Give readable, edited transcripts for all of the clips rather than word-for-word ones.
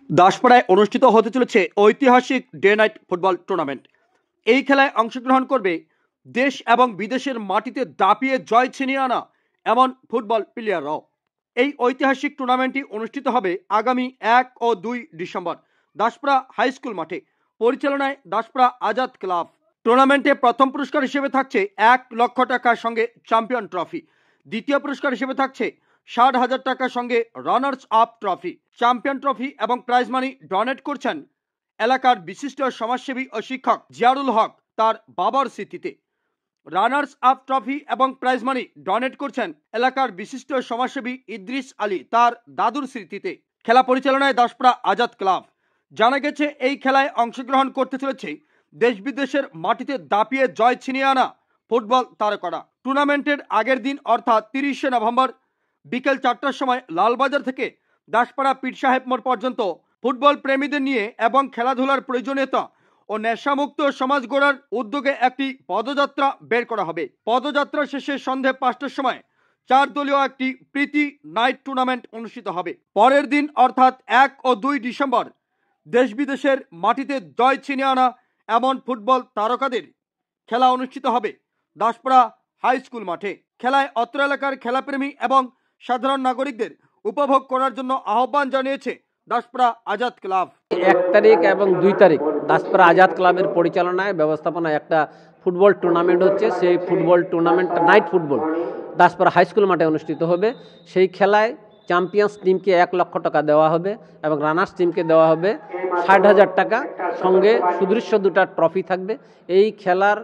দাসপাড়ায় অনুষ্ঠিত হতে চলেছে ঐতিহাসিক ডে নাইট ফুটবল টুর্নামেন্ট। এই খেলায় অংশগ্রহণ করবে দেশ এবং বিদেশের মাটিতে দাপিয়ে জয় ছিনিয়ে আনা এমন ফুটবল প্লেয়াররাও। এই ঐতিহাসিক টুর্নামেন্টটি অনুষ্ঠিত হবে আগামী 1 ও 2 ডিসেম্বর দাসপাড়া হাই স্কুল মাঠে। পরিচালনায় দাসপাড়া আজাদ ক্লাব। টুর্নামেন্টে প্রথম পুরস্কার হিসেবে থাকছে 1 লক্ষ টাকার সঙ্গে চ্যাম্পিয়ন ট্রফি। দ্বিতীয় পুরস্কার হিসেবে থাকছে 60,000 টাকার সঙ্গে runners up trophy. Champion trophy এবং প্রাইজ মানি ডোনেট করছেন এলাকার বিশিষ্ট সমাজসেবী ও শিক্ষক জিয়ারুল হক তার বাবার স্মৃতিতে। রানার্স আপ ট্রফি এবং প্রাইজ মানি ডোনেট করছেন এলাকার বিশিষ্ট সমাজসেবী ইদ্রিস আলী তার দাদুর স্মৃতিতে। খেলা পরিচালনায় দাসপাড়া আজাদ ক্লাব। জানা গেছে এই খেলায় অংশগ্রহণ করতে চলেছে দেশ বিদেশের মাটিতে দাপিয়ে জয় ছিনিয়ে আনা ফুটবল তারকারা। টুর্নামেন্টের আগের দিন অর্থাৎ 30শে নভেম্বর বিকেল 4টার সময় লালবাজার থেকে দাসপাড়া পীর সাহেব মোড় পর্যন্ত ফুটবল প্রেমীদের নিয়ে এবং খেলাধুলার প্রয়োজনীয়তা ও নেশামুক্ত সমাজ গড়ার উদ্যোগে একটি পদযাত্রা বের করা হবে। পদযাত্রা শেষে সন্ধে 5টার সময় 4 দলীয় একটি প্রীতি নাইট টুর্নামেন্ট অনুষ্ঠিত হবে। পরের দিন অর্থাৎ 1 ও 2 ডিসেম্বর দেশ বিদেশের মাটিতে জয় ছিনিয়ে আনা এমন ফুটবল তারকাদের খেলা অনুষ্ঠিত হবে দাসপাড়া হাই স্কুল মাঠে। খেলায় অত্র এলাকার খেলাপ্রেমী এবং সাধারণ নাগরিকদের উপভোগ করার জন্য আহ্বান জানিয়েছে দাসপাড়া আজাদ ক্লাব। 1 তারিখ এবং 2 তারিখ দাসপাড়া আজাদ ক্লাবের পরিচালনায় ব্যবস্থাপনায় একটা ফুটবল টুর্নামেন্ট হচ্ছে। সেই football tournament night football Daspara high school মাঠে অনুষ্ঠিত হবে। সেই খেলায় চ্যাম্পিয়ন্স টিমকে 1 লক্ষ টাকা দেওয়া হবে এবং রানার্স টিমকে দেওয়া হবে 60,000 টাকা, সঙ্গে সুদৃশ্য 2টা ট্রফি থাকবে। এই খেলার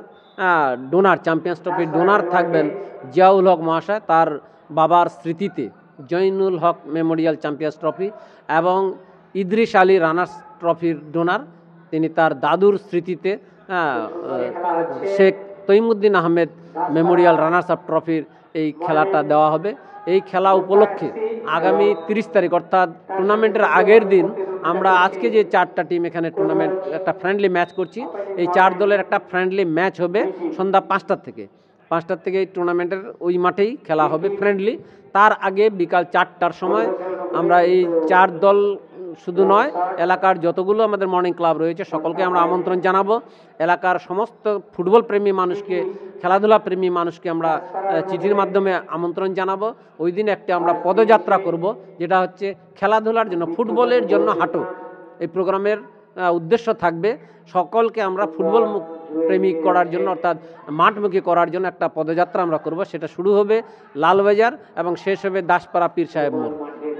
ডোনার, চ্যাম্পিয়ন্স ট্রফির ডোনার থাকবেন জিয়াউল হক মহাশয় তার বাবার স্মৃতিতে Zainul Haque memorial champions trophy, এবং ইদ্রিস আলী রানার্স ট্রফির ডোনার তিনি তার দাদুর স্মৃতিতে Sheikh Taimuddin Ahmed memorial runners up ট্রফির এই খেলাটা দেওয়া হবে। এই খেলা উপলক্ষে আগামী 30 তারিখ অর্থাৎ টুর্নামেন্টের আগের দিন আমরা আজকে যে 4টা টিম এখানে টুর্নামেন্ট একটা ফ্রেন্ডলি ম্যাচ করছি, এই 4 দলের একটা ফ্রেন্ডলি ম্যাচ হবে সন্ধ্যা 5টার থেকে। 5টার থেকে এই টুর্নামেন্টের ওই মাঠেই খেলা হবে ফ্রেন্ডলি। তার আগে বিকাল 4টার সময় আমরা এই 4 দল শুধু নয়, এলাকার যতগুলো আমাদের মর্নিং ক্লাব রয়েছে সকলকে আমরা আমন্ত্রণ জানাবো। এলাকার সমস্ত ফুটবল প্রেমী মানুষকে, খেলাধুলা প্রেমী মানুষকে আমরা চিঠির মাধ্যমে আমন্ত্রণ জানাবো। ওই দিন একটা আমরা পদযাত্রা করব, যেটা হচ্ছে খেলাধুলার জন্য, ফুটবলের জন্য হাঁটো। এই প্রোগ্রামের উদ্দেশ্য থাকবে সকলকে আমরা ফুটবল প্রেমী করার জন্য, অর্থাৎ মাঠমুখী করার জন্য একটা পদযাত্রা আমরা করব। সেটা শুরু হবে লালবাজার এবং শেষ হবে দাসপাড়া পীর সাহেব মোড়।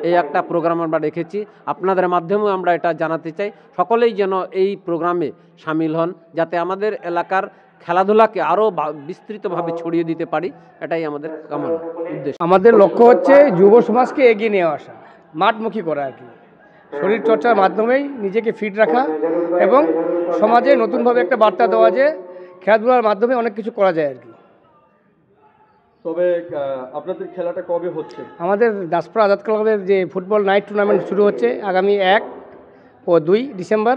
এই একটা প্রোগ্রাম আমরা রেখেছি। আপনাদের মাধ্যমেও আমরা এটা জানাতে চাই সকলেই যেন এই প্রোগ্রামে সামিল হন, যাতে আমাদের এলাকার খেলাধুলাকে আরও বিস্তৃতভাবে ছড়িয়ে দিতে পারি। এটাই আমাদের কামনা উদ্দেশ্য। আমাদের লক্ষ্য হচ্ছে যুব সমাজকে এগিয়ে নিয়ে আসা, মাঠমুখী করা আর কি। শরীর চর্চার মাধ্যমেই নিজেকে ফিট রাখা এবং সমাজে নতুনভাবে একটা বার্তা দেওয়া যে খেলাধুলার মাধ্যমে অনেক কিছু করা যায় আর কি। তবে আপনাদের খেলাটা কবে হচ্ছে? আমাদের দাসপাড়া আজাদ ক্লাবের যে ফুটবল নাইট টুর্নামেন্ট শুরু হচ্ছে আগামী 1 ও 2 ডিসেম্বর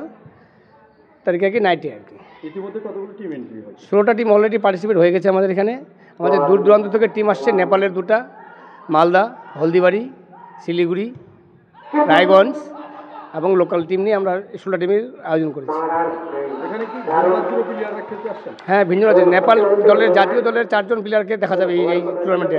তারিখে আর কি, নাইটে আর কি। ইতিমধ্যে কতগুলো টিম এন্ট্রি হয়েছে? 16টা টিম অলরেডি পার্টিসিপেট হয়ে গেছে আমাদের এখানে। আমাদের দূর দূরান্ত থেকে টিম আসছে, নেপালের 2টা, মালদা, হলদিবাড়ি, শিলিগুড়ি, রায়গঞ্জ এবং লোকাল টিম নিয়ে আমরা 16টা টিমের আয়োজন করেছি। এখানে কি ভিন্ন রাজ্যের প্লেয়াররা খেলতে আসছেন? হ্যাঁ, ভিন্ন রাজ্যের নেপাল দলের জাতীয় দলের 4 জন প্লেয়ারকে দেখা যাবে এই টুর্নামেন্টে।